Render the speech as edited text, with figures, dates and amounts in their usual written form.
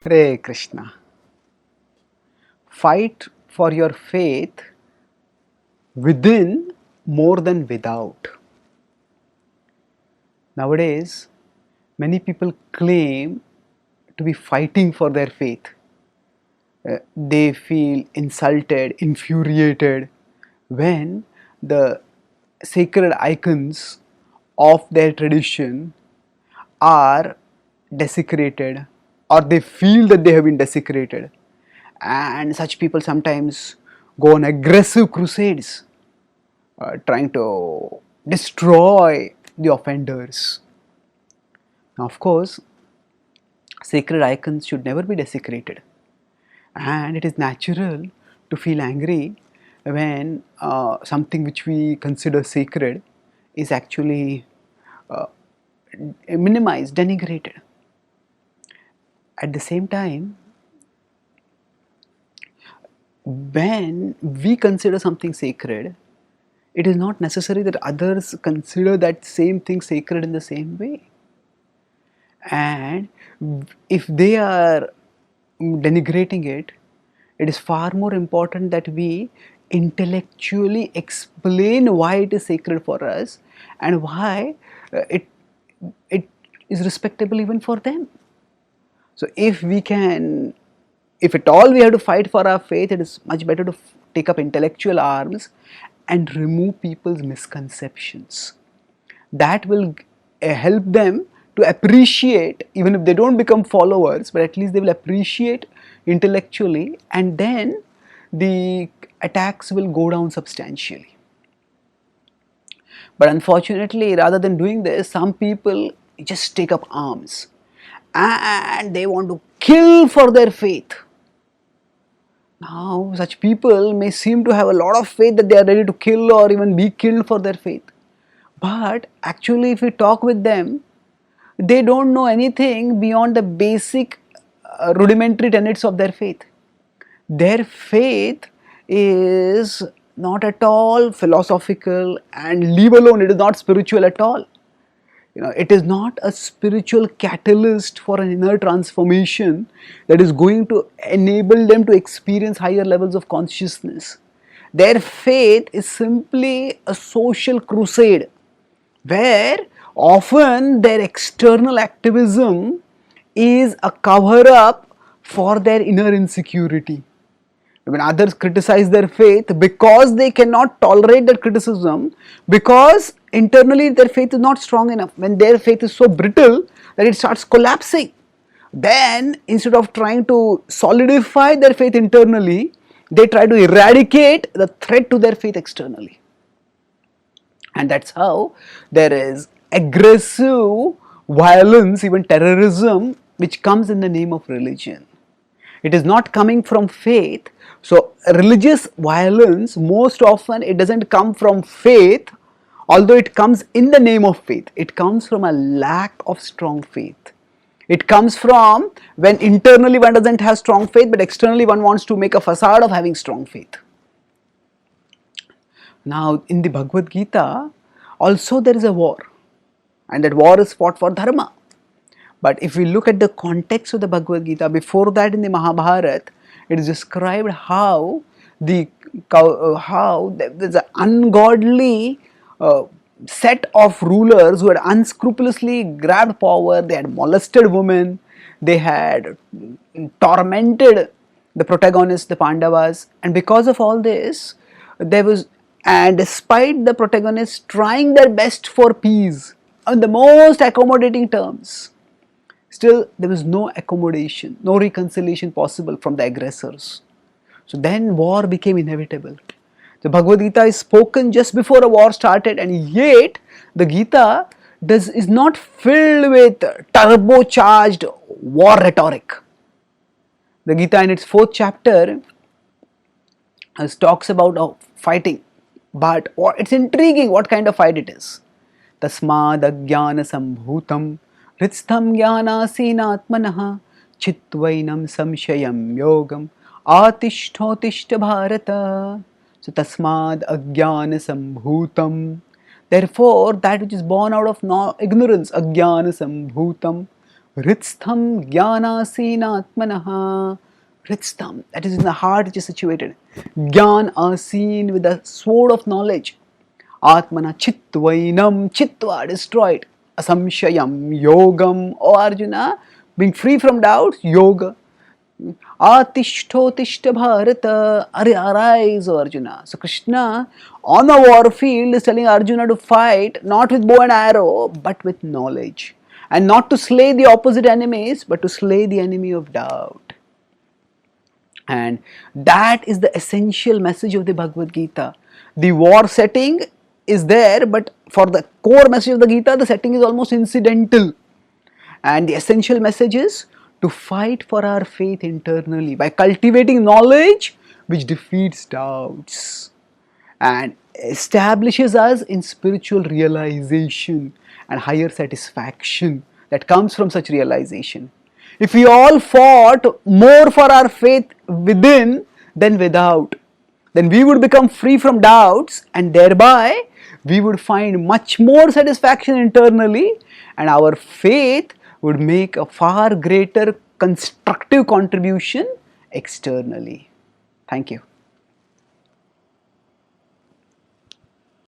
Hare Krishna. Fight for your faith within more than without. Nowadays, many people claim to be fighting for their faith. They feel insulted, infuriated when the sacred icons of their tradition are desecrated, or they feel that they have been desecrated, and such people sometimes go on aggressive crusades trying to destroy the offenders. Now, of course, sacred icons should never be desecrated, and it is natural to feel angry when something which we consider sacred is actually uh, minimized, denigrated. At the same time, when we consider something sacred, it is not necessary that others consider that same thing sacred in the same way. And if they are denigrating it, it is far more important that we intellectually explain why it is sacred for us and why it is respectable even for them. So if at all we have to fight for our faith, it is much better to take up intellectual arms and remove people's misconceptions. That will help them to appreciate, even if they don't become followers, but at least they will appreciate intellectually, and then the attacks will go down substantially. But unfortunately, rather than doing this, some people just take up arms and they want to kill for their faith. Now, such people may seem to have a lot of faith that they are ready to kill or even be killed for their faith. But actually, if we talk with them, they don't know anything beyond the basic rudimentary tenets of their faith. Their faith is not at all philosophical, and leave alone, it is not spiritual at all. It is not a spiritual catalyst for an inner transformation that is going to enable them to experience higher levels of consciousness. Their faith is simply a social crusade where often their external activism is a cover up for their inner insecurity. When others criticize their faith, because they cannot tolerate that criticism, because internally their faith is not strong enough, when their faith is so brittle that it starts collapsing, then instead of trying to solidify their faith internally, they try to eradicate the threat to their faith externally. And that's how there is aggressive violence, even terrorism, which comes in the name of religion. It is not coming from faith. So religious violence, most often it doesn't come from faith, although it comes in the name of faith. It comes from a lack of strong faith. It comes from when internally one doesn't have strong faith, but externally one wants to make a facade of having strong faith. Now, in the Bhagavad-gita, also there is a war, and that war is fought for dharma. But if we look at the context of the Bhagavad-gita, before that in the Mahabharata, it is described how there's an ungodly set of rulers who had unscrupulously grabbed power. They had molested women, they had tormented the protagonists, the Pandavas, and because of all this, and despite the protagonists trying their best for peace on the most accommodating terms, still there was no accommodation, no reconciliation possible from the aggressors. So then war became inevitable. The Bhagavad-gita is spoken just before a war started, and yet the Gita is not filled with turbocharged war rhetoric. The Gita in its 4th chapter talks about fighting, but it's intriguing what kind of fight it is. Tasmad ajnana sambhutam Hritstham jnanasinatmanah chitvainam samshayam yogam atishthotishta bharata. So tasmad ajnana sambhutam. Therefore, that which is born out of ignorance, ajnana sambhutam, Hritstham Jnanasenatmanaha. Hritstham, that is in the heart which is situated. Jnana asin, with the sword of knowledge. Atmana chitvainam, chitva, destroyed. Asamshayam yogam, O Arjuna, being free from doubts, yoga. Atishthotishta Bharata, arise, O Arjuna. So Krishna on the war field is telling Arjuna to fight not with bow and arrow but with knowledge, and not to slay the opposite enemies but to slay the enemy of doubt. And that is the essential message of the Bhagavad-gita. The war setting is there, but for the core message of the Gita, the setting is almost incidental. And the essential message is to fight for our faith internally by cultivating knowledge which defeats doubts and establishes us in spiritual realization and higher satisfaction that comes from such realization. If we all fought more for our faith within than without, then we would become free from doubts, and thereby we would find much more satisfaction internally, and our faith would make a far greater constructive contribution externally. Thank you.